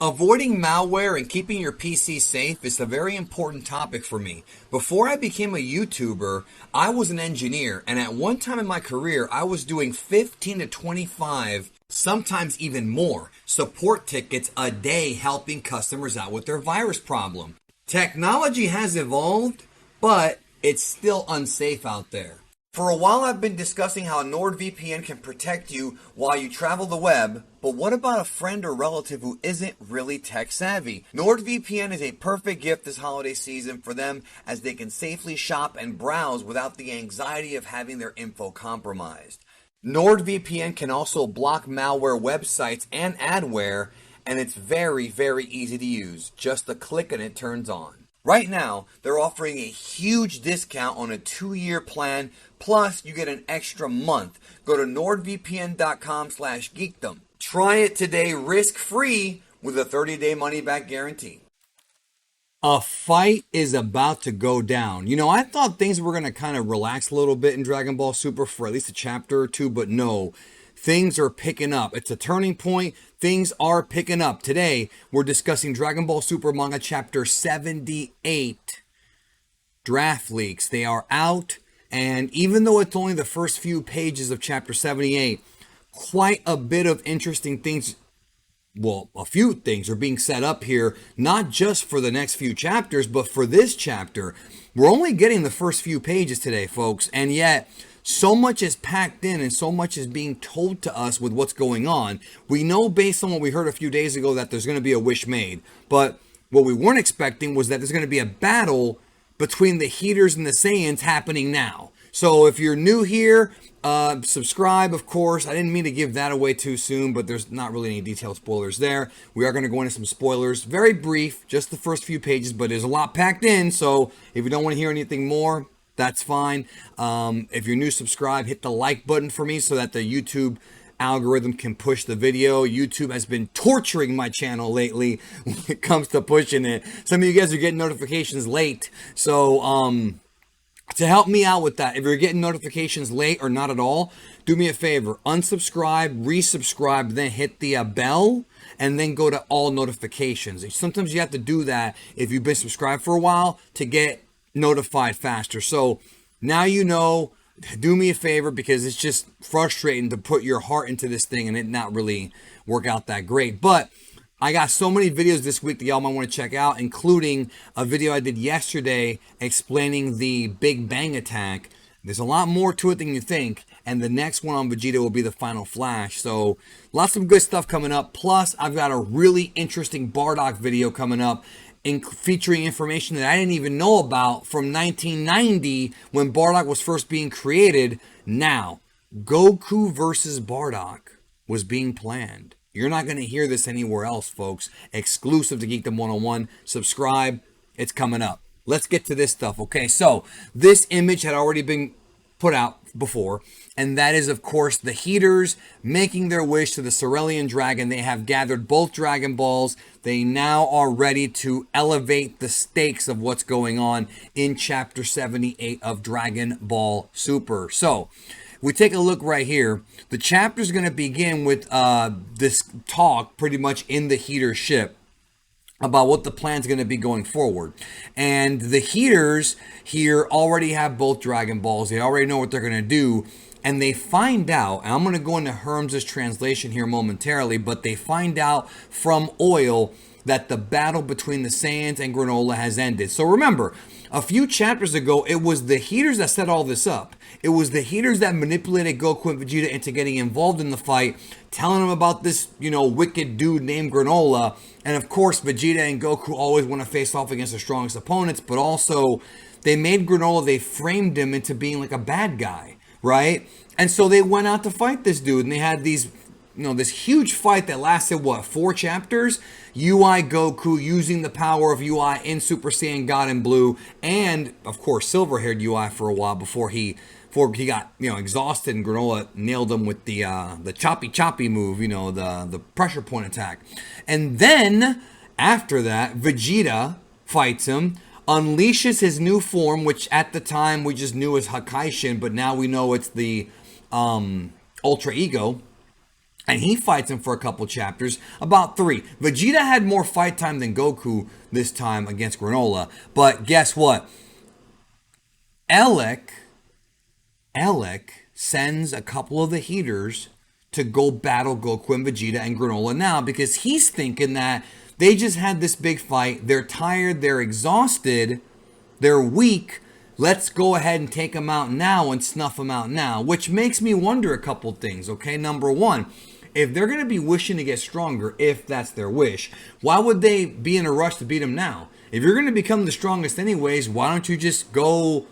Avoiding malware and keeping your PC safe is a very important topic for me. Before I became a YouTuber, I was an engineer, and at one time in my career, I was doing 15 to 25, sometimes even more, support tickets a day helping customers out with their virus problem. Technology has evolved, but it's still unsafe out there. For a while I've been discussing how NordVPN can protect you while you travel the web, but what about a friend or relative who isn't really tech savvy? NordVPN is a perfect gift this holiday season for them as they can safely shop and browse without the anxiety of having their info compromised. NordVPN can also block malware websites and adware, and it's very, very easy to use. Just a click and it turns on. Right now, they're offering a huge discount on a 2-year plan, plus you get an extra month. Go to nordvpn.com/geekdom. Try it today risk-free with a 30-day money-back guarantee. A fight is about to go down. You know, I thought things were going to kind of relax a little bit in Dragon Ball Super for at least a chapter or two, but no. Things are picking up. It's a turning point. Things are picking up. Today, we're discussing Dragon Ball Super Manga Chapter 78 draft leaks. They are out, and even though it's only the first few pages of Chapter 78, quite a bit of interesting things, well, a few things are being set up here, not just for the next few chapters, but for this chapter. We're only getting the first few pages today, folks, and yet so much is packed in and so much is being told to us with what's going on. We know based on what we heard a few days ago that there's going to be a wish made. But what we weren't expecting was that there's going to be a battle between the Heeters and the Saiyans happening now. So if you're new here, subscribe, of course. I didn't mean to give that away too soon, but there's not really any detailed spoilers there. We are going to go into some spoilers. Very brief, just the first few pages, but there's a lot packed in. So if you don't want to hear anything more, that's fine. If you're new, subscribe, hit the like button for me so that the YouTube algorithm can push the video. YouTube has been torturing my channel lately when it comes to pushing it. Some of you guys are getting notifications late. So to help me out with that, if you're getting notifications late or not at all, do me a favor. Unsubscribe, resubscribe, then hit the bell, and then go to all notifications. Sometimes you have to do that if you've been subscribed for a while to get notified faster. So now you know, do me a favor, because it's just frustrating to put your heart into this thing and it not really work out that great. But I got so many videos this week that y'all might want to check out, including a video I did yesterday explaining the Big Bang attack. There's a lot more to it than you think, and the next one on Vegeta will be the final flash. So lots of good stuff coming up. Plus, I've got a really interesting Bardock video coming up, featuring information that I didn't even know about from 1990 when Bardock was first being created. Now, Goku versus Bardock was being planned. You're not going to hear this anywhere else, folks. Exclusive to Geekdom 101. Subscribe. It's coming up. Let's get to this stuff. Okay, so this image had already been put out before, and that is, of course, the Heeters making their wish to the Cerulean Dragon. They have gathered both Dragon Balls. They now are ready to elevate the stakes of what's going on in Chapter 78 of Dragon Ball Super. So, we take a look right here. The chapter is going to begin with this talk pretty much in the Heater ship about what the plan's going to be going forward. And the Heeters here already have both Dragon Balls. They already know what they're going to do. And they find out, and I'm going to go into Herms' translation here momentarily, but they find out from Oil that the battle between the Saiyans and Granolah has ended. So remember, a few chapters ago, it was the Heeters that set all this up. It was the Heeters that manipulated Goku and Vegeta into getting involved in the fight, telling them about this, wicked dude named Granolah. And of course, Vegeta and Goku always want to face off against the strongest opponents, but also they made Granolah, they framed him into being like a bad guy, right? And so they went out to fight this dude, and they had these, this huge fight that lasted, 4 chapters? UI Goku using the power of UI in Super Saiyan God in Blue, and of course silver-haired UI for a while before he got exhausted, and Granolah nailed him with the choppy move, the pressure point attack. And then after that, Vegeta fights him, unleashes his new form, which at the time we just knew as Hakaishin, but now we know it's the Ultra Ego. And he fights him for a couple chapters, about 3. Vegeta had more fight time than Goku this time against Granolah. But guess what? Alec sends a couple of the Heeters to go battle Goku and Vegeta and Granolah now because he's thinking that they just had this big fight. They're tired. They're exhausted. They're weak. Let's go ahead and take them out now and snuff them out now, which makes me wonder a couple things, okay? Number one, if they're going to be wishing to get stronger, if that's their wish, why would they be in a rush to beat them now? If you're going to become the strongest anyways, why don't you just go...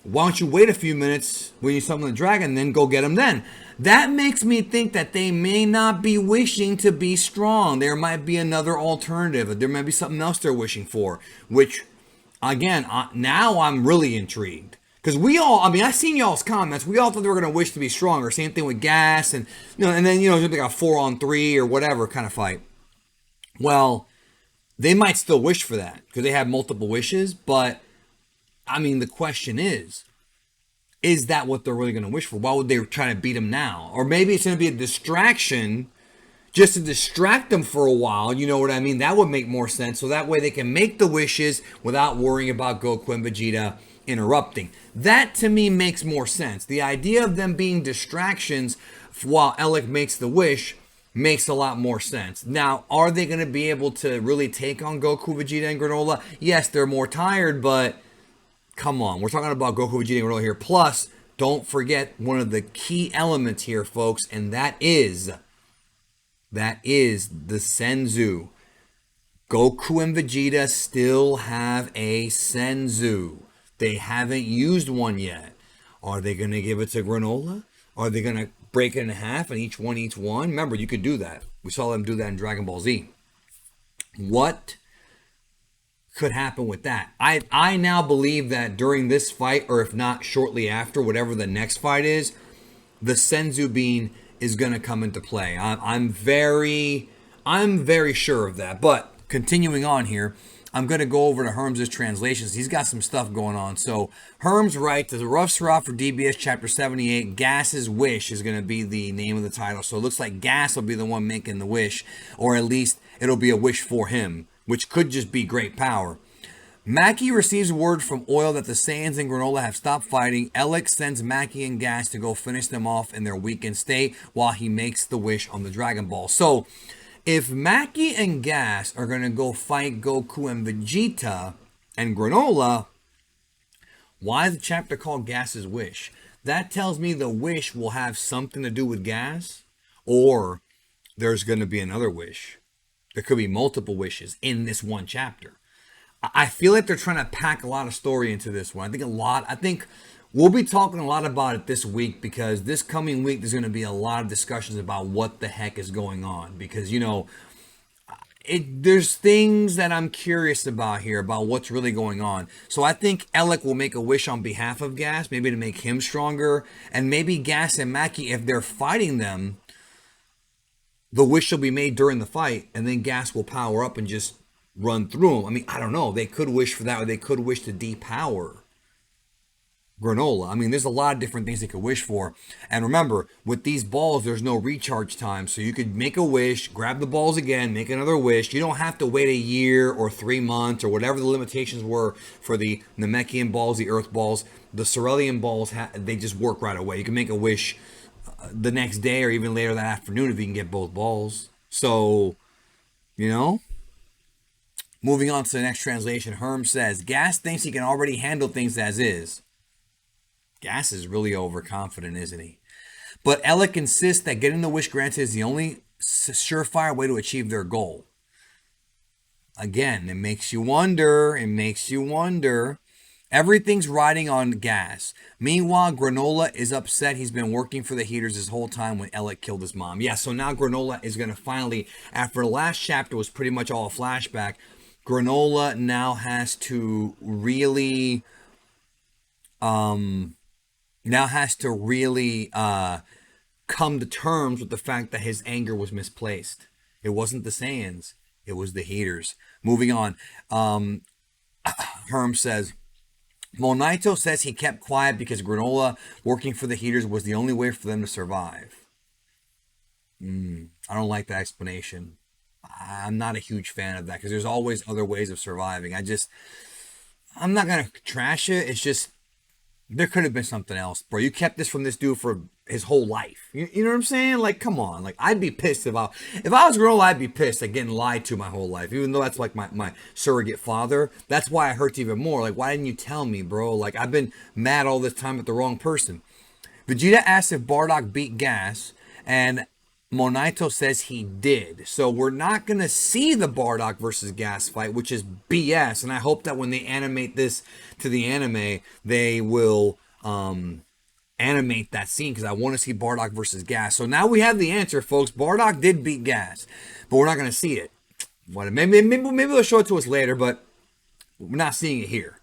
Why don't you wait a few minutes when you summon the dragon, then go get him then? That makes me think that they may not be wishing to be strong. There might be another alternative. There might be something else they're wishing for, which, again, now I'm really intrigued. Because I've seen y'all's comments. We all thought they were going to wish to be stronger. Same thing with Gas, and and then it's like a 4-on-3 or whatever kind of fight. Well, they might still wish for that because they have multiple wishes, but the question is that what they're really going to wish for? Why would they try to beat him now? Or maybe it's going to be a distraction just to distract them for a while. You know what I mean? That would make more sense. So that way they can make the wishes without worrying about Goku and Vegeta interrupting. That to me makes more sense. The idea of them being distractions while Alec makes the wish makes a lot more sense. Now, are they going to be able to really take on Goku, Vegeta, and Granolah? Yes, they're more tired, but... Come on, we're talking about Goku, Vegeta, and Granolah here. Plus, don't forget one of the key elements here, folks, and that is the Senzu. Goku and Vegeta still have a Senzu. They haven't used one yet. Are they going to give it to Granolah? Are they going to break it in half and each one eats one? Remember, you could do that. We saw them do that in Dragon Ball Z. What could happen with that? I now believe that during this fight, or if not shortly after, whatever the next fight is, the Senzu Bean is going to come into play. I'm very sure of that. But continuing on here, I'm going to go over to Herms' translations. He's got some stuff going on. So Herms writes, the rough surah for DBS chapter 78, Gas's Wish is going to be the name of the title. So it looks like Gas will be the one making the wish, or at least it'll be a wish for him, which could just be great power. Mackie receives word from Oil that the Saiyans and Granolah have stopped fighting. Alec sends Mackie and Gas to go finish them off in their weakened state while he makes the wish on the Dragon Ball. So, if Mackie and Gas are going to go fight Goku and Vegeta and Granolah, why is the chapter called Gas's Wish? That tells me the wish will have something to do with Gas, or there's going to be another wish. There could be multiple wishes in this one chapter. I feel like they're trying to pack a lot of story into this one. I think we'll be talking a lot about it this week, because this coming week there's going to be a lot of discussions about what the heck is going on. Because, there's things that I'm curious about here, about what's really going on. So I think Alec will make a wish on behalf of Gas, maybe to make him stronger. And maybe Gas and Mackie, if they're fighting them, the wish will be made during the fight, and then Gas will power up and just run through them. I don't know. They could wish for that, or they could wish to depower Granolah. There's a lot of different things they could wish for. And remember, with these balls, there's no recharge time. So you could make a wish, grab the balls again, make another wish. You don't have to wait a year or 3 months or whatever the limitations were for the Namekian balls, the Earth balls. The Cerulean balls, they just work right away. You can make a wish the next day or even later that afternoon if you can get both balls. So, moving on to the next translation, Herm says, Gas thinks he can already handle things as is. Gas is really overconfident, isn't he? But Alec insists that getting the wish granted is the only surefire way to achieve their goal. Again, it makes you wonder. Everything's riding on Gas. Meanwhile, Granolah is upset. He's been working for the Heeters this whole time when Alec killed his mom. Yeah, so now Granolah is going to finally, after the last chapter was pretty much all a flashback, Granolah now has to really, come to terms with the fact that his anger was misplaced. It wasn't the Saiyans. It was the Heeters. Moving on. Herm says, Monaito says he kept quiet because Granolah working for the Heeters was the only way for them to survive. I don't like that explanation. I'm not a huge fan of that because there's always other ways of surviving. I'm not gonna trash it. It's just there could have been something else, bro. You kept this from this dude for his whole life. You know what I'm saying? Like, come on. Like, I'd be pissed if I was Granolah, I'd be pissed at getting lied to my whole life. Even though that's like my surrogate father. That's why it hurts even more. Like, why didn't you tell me, bro? Like, I've been mad all this time at the wrong person. Vegeta asks if Bardock beat Gas, and Monito says he did. So we're not going to see the Bardock versus Gas fight, which is BS. And I hope that when they animate this to the anime, they will animate that scene because I want to see Bardock versus Gas. So now we have the answer, folks. Bardock did beat Gas, but we're not going to see it. Maybe they'll show it to us later, but we're not seeing it here.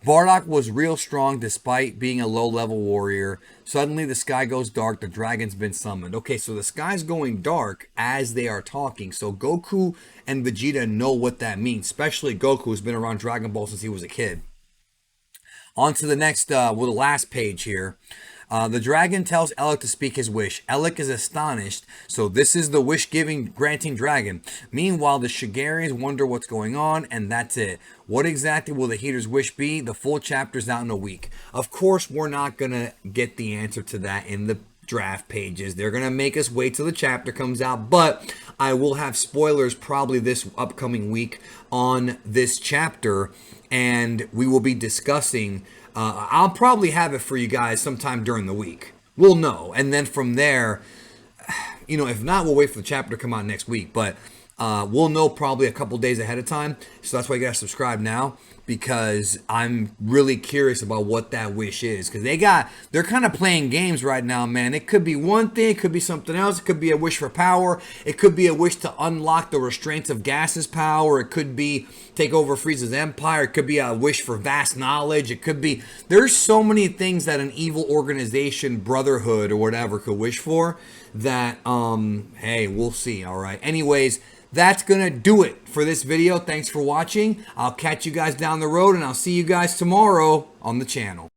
Bardock was real strong despite being a low-level warrior. Suddenly the sky goes dark. The dragon's been summoned. Okay, so the sky's going dark as they are talking. So Goku and Vegeta know what that means. Especially Goku, who's been around Dragon Ball since he was a kid. On to the next, the last page here. The dragon tells Elec to speak his wish. Elec is astonished, so this is the wish-giving, granting dragon. Meanwhile, the Shigarians wonder what's going on, and that's it. What exactly will the Heeters' wish be? The full chapter's out in a week. Of course, we're not going to get the answer to that in the draft pages. They're going to make us wait till the chapter comes out, but I will have spoilers probably this upcoming week on this chapter, and we will be discussing I'll probably have it for you guys sometime during the week. We'll know. And then from there, if not, we'll wait for the chapter to come out next week. But we'll know probably a couple days ahead of time. So that's why you got to subscribe now, because I'm really curious about what that wish is. Because they're kind of playing games right now, man. It could be one thing. It could be something else. It could be a wish for power. It could be a wish to unlock the restraints of Gas's power. It could be take over Frieza's empire. It could be a wish for vast knowledge. It could be... There's so many things that an evil organization, brotherhood, or whatever could wish for that, hey, we'll see, all right? Anyways... That's going to do it for this video. Thanks for watching. I'll catch you guys down the road, and I'll see you guys tomorrow on the channel.